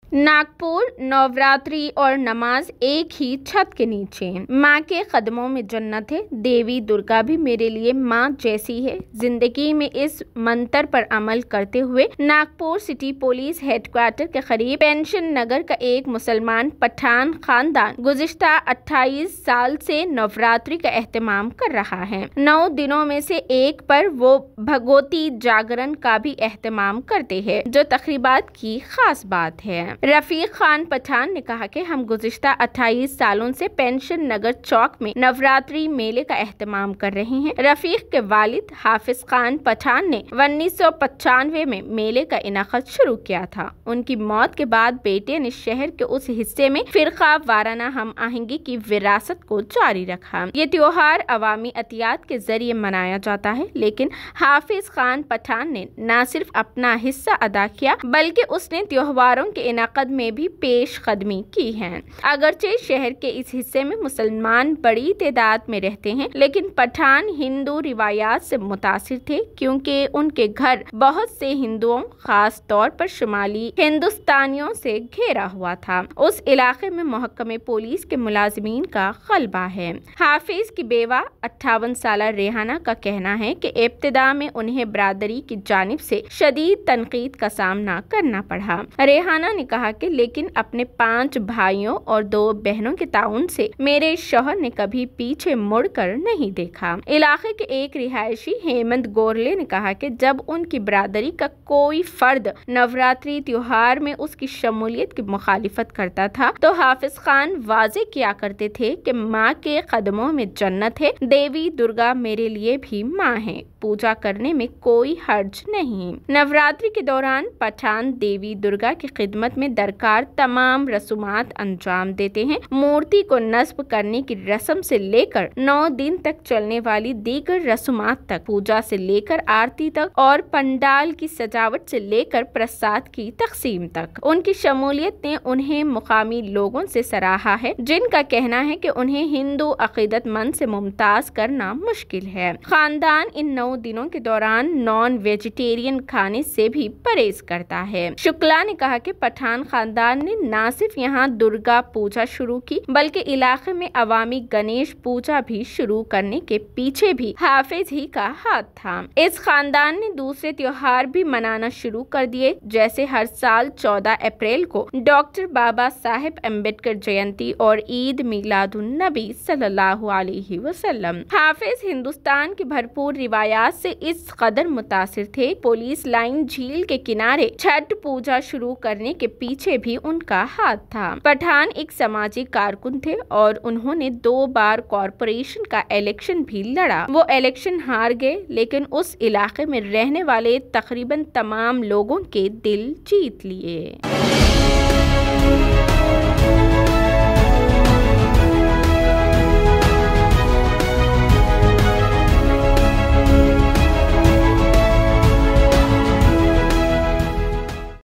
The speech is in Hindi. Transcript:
नागपुर नवरात्रि और नमाज एक ही छत के नीचे। माँ के कदमों में जन्नत है, देवी दुर्गा भी मेरे लिए माँ जैसी है। जिंदगी में इस मंत्र पर अमल करते हुए नागपुर सिटी पुलिस हेडक्वार्टर के करीब पेंशन नगर का एक मुसलमान पठान खानदान गुज़िश्ता 28 साल से नवरात्रि का एहतमाम कर रहा है। 9 दिनों में से एक पर वो भगवती जागरण का भी एहतमाम करते हैं, जो तकरीबात की खास बात है। रफीक खान पठान ने कहा कि हम गुज़िश्ता 28 सालों से पेंशन नगर चौक में नवरात्रि मेले का एहतमाम कर रहे हैं। रफीक के वालिद हाफिज खान पठान ने 1995 में मेले का इनाक़ाद शुरू किया था। उनकी मौत के बाद बेटे ने शहर के उस हिस्से में फिरका वाराना हम आहंगी की विरासत को जारी रखा। ये त्योहार अवामी अतियात के जरिए मनाया जाता है, लेकिन हाफिज खान पठान ने न सिर्फ अपना हिस्सा अदा किया बल्कि उसने त्योहारों के इनाक़ाद में भी पेश कदमी की है। अगरचे शहर के इस हिस्से में मुसलमान बड़ी तादाद में रहते हैं, लेकिन पठान हिंदू रिवायात से मुतासिर थे, क्योंकि उनके घर बहुत से हिंदुओं, खास तौर पर शुमाली हिंदुस्तानियों से घेरा हुआ था। उस इलाके में महकमे पुलिस के मुलाजिमीन का गलबा है। हाफिज की बेवा 58 साल रेहाना का कहना है कि इब्तिदा में उन्हें बरादरी की जानिब से शदीद तनकीद का सामना करना पड़ा। रेहाना ने कहा कि लेकिन अपने 5 भाइयों और 2 बहनों के ताउन से मेरे शौहर ने कभी पीछे मुड़कर नहीं देखा। इलाके के एक रिहायशी हेमंत गोरले ने कहा कि जब उनकी बरादरी का कोई फर्द नवरात्रि त्योहार में उसकी शमूलियत की मुखालिफत करता था तो हाफिज खान वाजे किया करते थे कि माँ के कदमों में जन्नत है, देवी दुर्गा मेरे लिए भी माँ है, पूजा करने में कोई हर्ज नहीं। नवरात्रि के दौरान पठान देवी दुर्गा की खिदमत में दरकार तमाम रसूमात अंजाम देते हैं। मूर्ति को नस्ब करने की रस्म से लेकर 9 दिन तक चलने वाली दीगर रसूमात तक, पूजा से लेकर आरती तक और पंडाल की सजावट से लेकर प्रसाद की तकसीम तक उनकी शमूलियत ने उन्हें मुकामी लोगों से सराहा है, जिनका कहना है कि उन्हें हिंदू अकीदतमंद से मुमताज करना मुश्किल है। खानदान इन 9 दिनों के दौरान नॉन वेजिटेरियन खाने से भी परहेज करता है। शुक्ला ने कहा कि पठान खानदान ने न सिर्फ यहाँ दुर्गा पूजा शुरू की बल्कि इलाके में अवामी गणेश पूजा भी शुरू करने के पीछे भी हाफिज ही का हाथ था। इस खानदान ने दूसरे त्योहार भी मनाना शुरू कर दिए, जैसे हर साल 14 अप्रैल को डॉक्टर बाबा साहेब अम्बेडकर जयंती और ईद मिलादुन नबी सल्लल्लाहु अलैहि वसल्लम। हाफिज हिंदुस्तान की भरपूर रिवायात से इस कदर मुतासिर थे, पुलिस लाइन झील के किनारे छठ पूजा शुरू करने के पीछे भी उनका हाथ था। पठान एक सामाजिक कारकुन थे और उन्होंने 2 बार कॉरपोरेशन का इलेक्शन भी लड़ा। वो इलेक्शन हार गए, लेकिन उस इलाके में रहने वाले तकरीबन तमाम लोगों के दिल जीत लिए।